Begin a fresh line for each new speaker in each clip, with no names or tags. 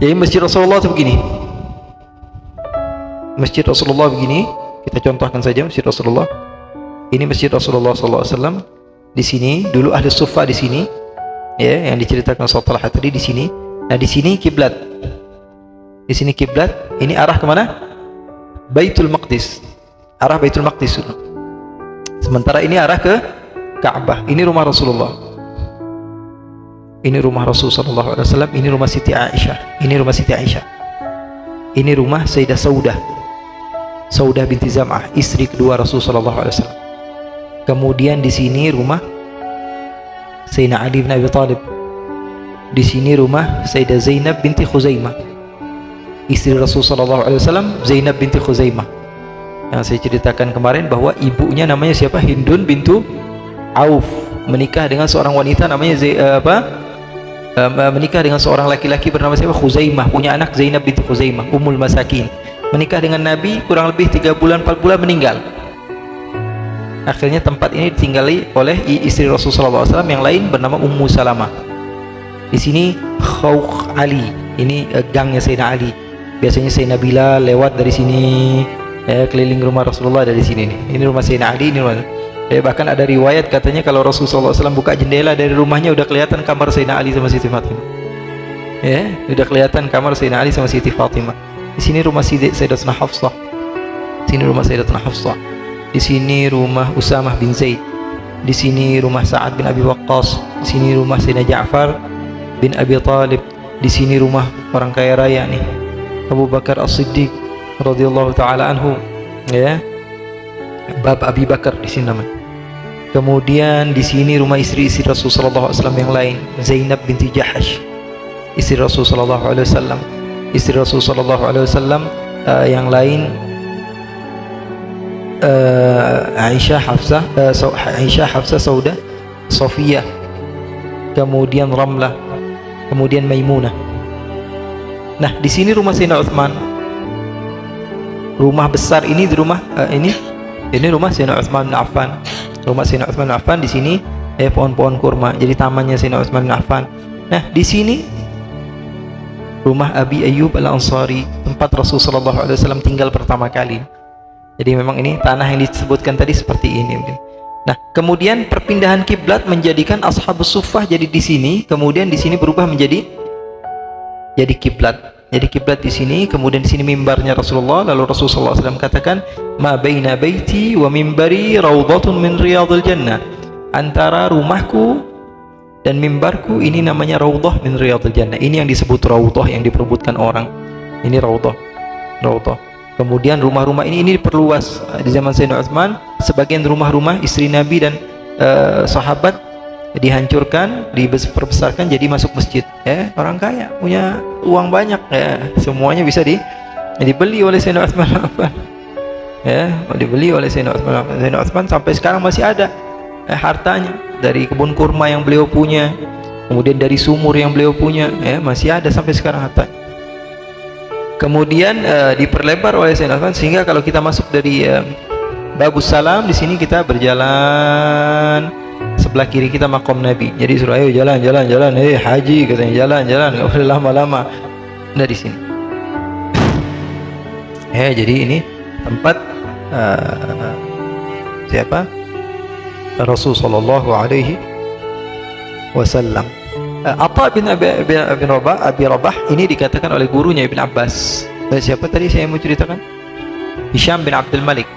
Jadi masjid Rasulullah itu begini. Masjid Rasulullah begini. Kita contohkan saja masjid Rasulullah. Ini masjid Rasulullah SAW. Di sini dulu ahli sufa di sini, ya, yang diceritakan Ustaz Talha tadi di sini. Nah, di sini kiblat. Di sini kiblat. Ini arah kemana? Baitul Maqdis. Arah Baitul Maqdis. Sementara ini arah ke Ka'bah. Ini rumah Rasulullah. Ini rumah Rasulullah SAW. Ini rumah Siti Aisyah. Ini rumah Siti Aisyah. Ini rumah Sayyidah Saudah binti Zam'ah, istri kedua Rasulullah SAW. Kemudian di sini rumah Sayyidina Ali bin Abi Thalib. Di sini rumah Sayyidah Zainab binti Khuzaimah, istri Rasulullah SAW, Zainab binti Khuzaimah. Yang saya ceritakan kemarin bahwa ibunya namanya siapa? Hindun bintu Auf, menikah dengan seorang wanita namanya menikah dengan seorang laki-laki bernama siapa? Khuzaimah, punya anak Zainab binti Khuzaimah, Ummul Masakin. Menikah dengan Nabi kurang lebih 3 bulan 4 bulan meninggal. Akhirnya tempat ini ditinggali oleh istri Rasulullah SAW yang lain bernama Ummu Salamah. Di sini Khawq Ali, ini gangnya Sayyidina Ali. Biasanya Sayyidina Bilal lewat dari sini, keliling rumah Rasulullah dari sini nih. Ini rumah Sayyidina Ali, ini rumah. Bahkan ada riwayat katanya kalau Rasulullah SAW buka jendela dari rumahnya udah kelihatan kamar Sayyidina Ali sama Siti Fatimah. Ya, udah kelihatan kamar Sayyidina Ali sama Siti Fatimah. Di sini rumah Sayyidatuna Hafsah. Di sini rumah Sayyidatuna Hafsah. Di sini rumah Usamah bin Zaid. Di sini rumah Sa'ad bin Abi Waqqas. Di sini rumah Sayyidina Ja'far bin Abi Talib. Di sini rumah orang kaya raya nih, Abu Bakar As-Siddiq radhiyallahu taala anhu, ya. Bab Abi Bakar di sini namanya. Kemudian di sini rumah istri-istri Rasulullah SAW yang lain, Zainab binti Jahash, istri Rasulullah SAW. Istri Rasulullah SAW yang lain, Aisyah Hafsah Saudah, Sofiyah, kemudian Ramlah, kemudian Maimunah. Nah, di sini rumah Sayyidina Utsman. Rumah besar ini di rumah ini rumah Sayyidina Utsman bin Affan. Rumah Sayyidina Utsman bin Affan di sini pohon-pohon kurma. Jadi tamannya Sayyidina Utsman bin Affan. Nah, di sini rumah Abi Ayyub Al-Ansari, tempat Rasulullah SAW tinggal pertama kali. Jadi memang ini tanah yang disebutkan tadi seperti ini. Nah, kemudian perpindahan kiblat menjadikan Ashabus Suffah jadi di sini, kemudian di sini berubah menjadi kiblat. Jadi kiblat di sini, kemudian di sini mimbarnya Rasulullah. Lalu Rasulullah SAW katakan, "Ma baina baiti wa mimbari raudhatun min riyadhil jannah." Antara rumahku dan mimbarku ini namanya raudhah min riyadhil jannah. Ini yang disebut raudhah yang diperebutkan orang. Ini raudhah. Kemudian rumah-rumah ini diperluas di zaman Sayyidina Utsman. Sebagian rumah-rumah istri Nabi dan sahabat dihancurkan, diperbesarkan jadi masuk masjid. Ya, orang kaya punya uang banyak, ya, semuanya bisa dibeli oleh Sayyidina Utsman. Ya, dibeli oleh Sayyidina Utsman. Sayyidina Utsman sampai sekarang masih ada hartanya dari kebun kurma yang beliau punya, kemudian dari sumur yang beliau punya, ya, masih ada sampai sekarang hartanya. Kemudian diperlebar oleh Sayyidina Utsman sehingga kalau kita masuk dari Babus Salam, di sini kita berjalan, sebelah kiri kita makom Nabi. Jadi suruh ayo jalan, haji katanya, jalan, nggak boleh lama-lama. Nah, di sini. Jadi ini tempat siapa? Rasul sallallahu alaihi wasallam. Atha bin Abi Rabah ini dikatakan oleh gurunya Ibn Abbas. Siapa tadi saya mau ceritakan? Hisham bin Abdul Malik.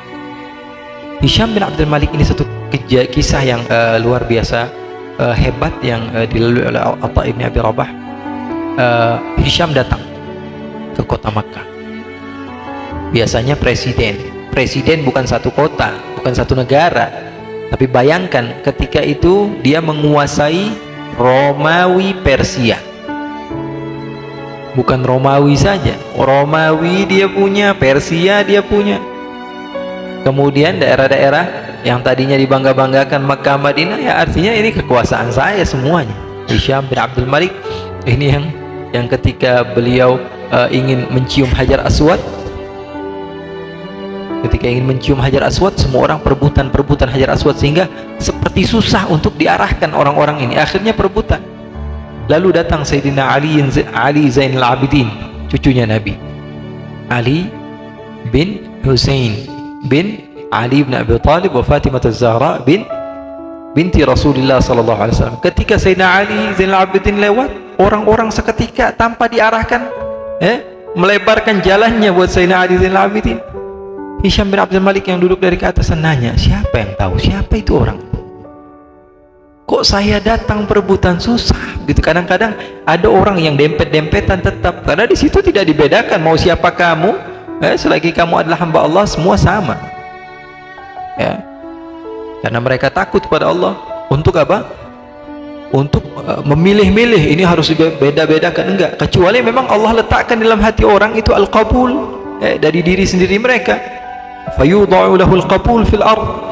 Hisham bin Abdul Malik ini satu kisah yang luar biasa, hebat yang dilalui oleh Atha bin Abi Rabah. Hisham datang ke kota Makkah. Biasanya presiden bukan satu kota, bukan satu negara, tapi bayangkan ketika itu dia menguasai Romawi Persia. Bukan Romawi saja, Romawi dia punya, Persia dia punya. Kemudian daerah-daerah yang tadinya dibangga-banggakan Makkah Madinah, ya artinya ini kekuasaan saya semuanya. Hisham bin Abdul Malik ini yang ketika beliau ingin mencium Hajar Aswad, semua orang perebutan Hajar Aswad sehingga seperti susah untuk diarahkan orang-orang ini. Akhirnya perebutan. Lalu datang Sayyidina Ali Zainal Abidin, cucunya Nabi, Ali bin Husain bin Ali bin Abi Thalib wa Fatimah Az-Zahra binti Rasulullah sallallahu alaihi wasallam. Ketika Sayyidina Ali Zainal Abidin lewat, orang-orang seketika tanpa diarahkan melebarkan jalannya buat Sayyidina Ali Zainal Abidin. Hisham bin Abdul Malik yang duduk dari ke atas nanya, siapa yang tahu siapa itu orang? Kok saya datang perebutan susah gitu. Kadang-kadang ada orang yang dempet-dempetan tetap, karena di situ tidak dibedakan mau siapa kamu, selagi kamu adalah hamba Allah semua sama. Ya. Karena mereka takut pada Allah. Untuk apa? Untuk memilih-milih, ini harus beda-bedakan, enggak, kecuali memang Allah letakkan dalam hati orang itu al-qabul dari diri sendiri mereka. Fayudha'u lahul qabul fil ard.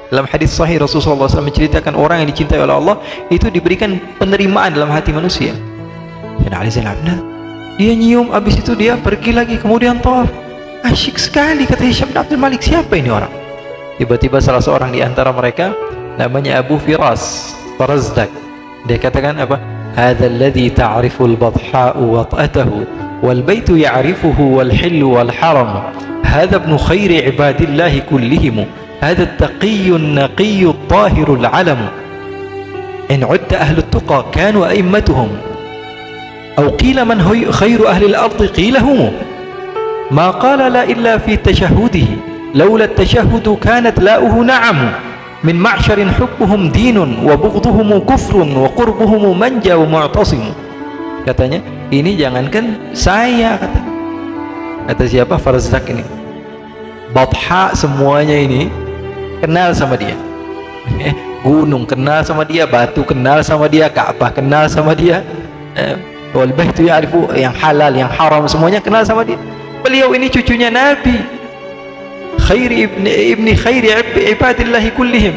Dalam hadis sahih Rasulullah SAW menceritakan orang yang dicintai oleh Allah itu diberikan penerimaan dalam hati manusia. Dan Ali Zainal Abidin, dia nyium, habis itu dia pergi lagi, kemudian tawaf. Asyik sekali, kata Hisham bin Abdul Malik, siapa ini orang? Tiba-tiba salah seorang di antara mereka namanya Abu Farazdak, dia katakan apa? Hadzal ladzi ta'riful badha'u wat'atahu wal baitu ya'rifuhu wal hillu wal haram. Hadza ibnu khairi ibadillahi kullihim. Hadza at-taqiyyun naqiyyut tahirul 'alam. In 'udda ahlut tuqa kanu a'immatuhum. Aw qila man khairu ahli al-ardi qila hum. Ma qala la illa fi tashahhudihi. لولا التشهد كانت لاؤه نعم من معشر حبهم دين وبغضهم كفر وقربهم منجا ومعتصم. Katanya, ini jangankan saya, kata siapa? Farazdak ini, Badha semuanya ini kenal sama dia. Gunung kenal sama dia, batu kenal sama dia, Ka'bah kenal sama dia, wal baitu ya'rifu, yang halal yang haram semuanya kenal sama dia. Beliau ini cucunya Nabi, ibni khairi ibadillahi kullihim.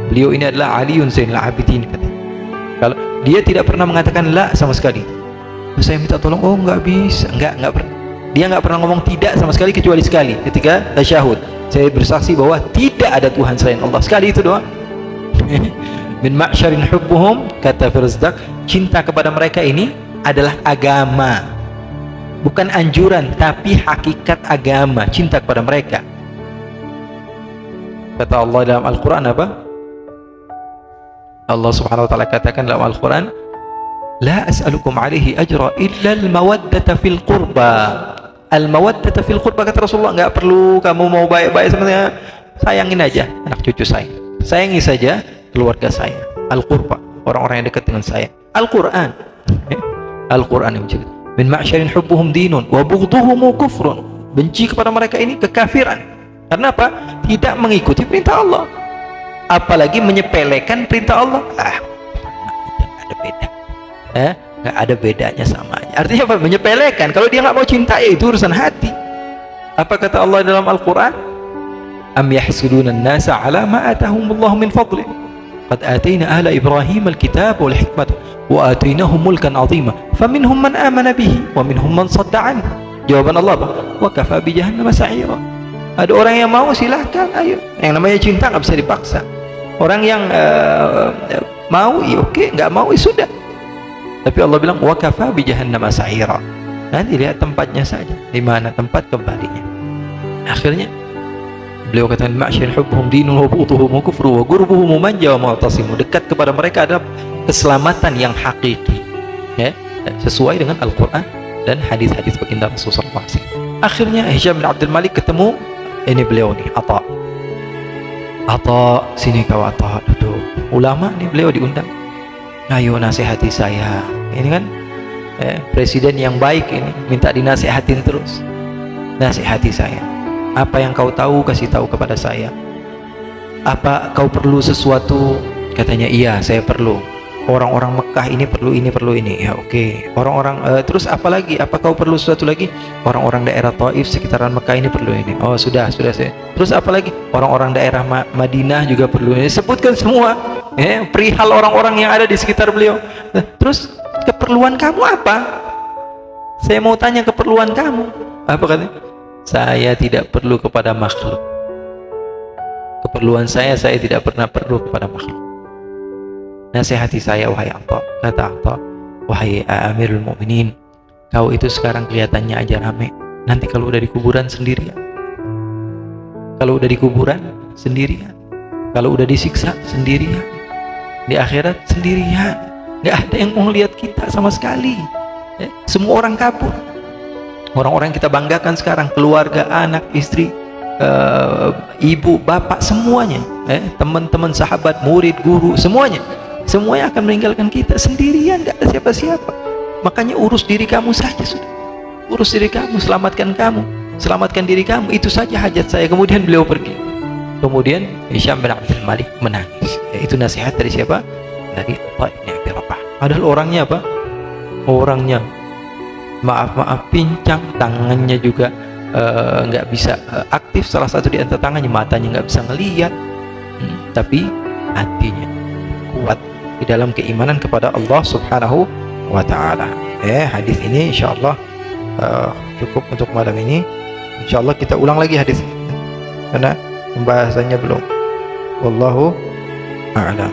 Beliau ini adalah Aliun Zainal Abidin. Kalau dia tidak pernah mengatakan la sama sekali, saya minta tolong, oh enggak bisa, enggak pernah. Dia enggak pernah ngomong tidak sama sekali, kecuali sekali ketika tasyahud, saya bersaksi bahwa tidak ada Tuhan selain Allah, sekali itu doang. Min ma'syarin hubbuhum, kata Farazdak, cinta kepada mereka ini adalah agama, bukan anjuran, tapi hakikat agama, cinta kepada mereka. Kata Allah dalam Al-Quran apa? Allah subhanahu wa ta'ala katakan dalam Al-Quran, la as'alukum alaihi ajra illa al-mawaddata fil qurba. Al-mawaddata fil qurba, kata Rasulullah, enggak perlu kamu mau baik-baik sama saya, sayangin aja anak cucu saya, sayangi saja keluarga saya. Al-qurba, orang-orang yang dekat dengan saya. Al-Quran Al-Quran yang menceritakan, min ma'syarin hubbuhum dinun wa bughduhum kufrun. Benci kepada mereka ini kekafiran. Karena apa? Tidak mengikuti perintah Allah, apalagi menyepelekan perintah Allah. Nggak ada beda, nggak ada bedanya samanya. Artinya apa? Menyepelekan. Kalau dia nggak mau cinta, ya itu urusan hati. Apa kata Allah dalam Al-Quran? Am yahsuduna an-nasa ala ma atahumullahu min fadli. Qad atayna ahla Ibrahim al-kitab wal hikmah wa atainahum mulkan 'azima. Faminhum man amana bihi wa minhum man sadda 'anhu. Jawaban Allah apa? Wa kafa bi jahannam sa'ira. Ada orang yang mau, silahkan, ayo. Yang namanya cinta nggak bisa dipaksa. Orang yang mau, ya oke, nggak mau, ya sudah. Tapi Allah bilang wa kafa bi jahannam sa'ira. Nanti lihat tempatnya saja, di mana tempat kembalinya. Akhirnya beliau katakan, ma'syar hubbuhum dinun wa bu'tuhum kufru wa gurbuhum manja wa mu'tasimu. Dekat kepada mereka adalah keselamatan yang hakiki, ya, sesuai dengan Al-Quran dan hadis-hadis baginda Rasulullah SAW. Akhirnya Hisham bin Abdul Malik ketemu ini beliau nih, Atta, sini kau Atta, duduk. Ulama nih, beliau diundang. Ayo nasihati saya. Ini kan presiden yang baik ini, minta dinasihatin terus. Nasihati saya. Apa yang kau tahu, kasih tahu kepada saya. Apa kau perlu sesuatu? Katanya, iya, saya perlu. Orang-orang Mekah ini perlu ini. Ya oke. Orang-orang terus apa lagi? Apa kau perlu sesuatu lagi? Orang-orang daerah Taif sekitaran Mekah ini perlu ini. Oh sudah saya. Terus apa lagi? Orang-orang daerah Madinah juga perlu ini. Sebutkan semua, perihal orang-orang yang ada di sekitar beliau. Nah, terus keperluan kamu apa? Saya mau tanya keperluan kamu. Apa katanya? Saya tidak perlu kepada makhluk. Keperluan saya tidak pernah perlu kepada makhluk. Nasihati saya, wahai Atta. Kata Atta, wahai Amirul Mukminin, kau itu sekarang kelihatannya aja rame, nanti kalau udah di kuburan sendirian, kalau udah di kuburan sendirian, kalau udah disiksa sendirian, di akhirat sendirian, nggak ada yang mau lihat kita sama sekali. Semua orang kabur. Orang-orang yang kita banggakan sekarang, keluarga, anak, istri, ibu, bapak, semuanya, teman-teman, sahabat, murid, guru, semuanya akan meninggalkan kita sendirian, nggak ada siapa-siapa. Makanya urus diri kamu saja sudah, urus diri kamu, selamatkan diri kamu, itu saja hajat saya. Kemudian beliau pergi. Kemudian Hisham bin Abdul Malik menangis. Itu nasihat dari siapa? Dari Atha bin Abi Rabah. Padahal orangnya apa? Orangnya maaf pincang, tangannya juga nggak bisa aktif, salah satu di antara tangannya, matanya nggak bisa ngelihat, tapi hatinya kuat di dalam keimanan kepada Allah Subhanahu wa Ta'ala. Hadis ini insyaallah cukup untuk malam ini. Insyaallah kita ulang lagi hadis ini karena pembahasannya belum. Wallahu a'lam.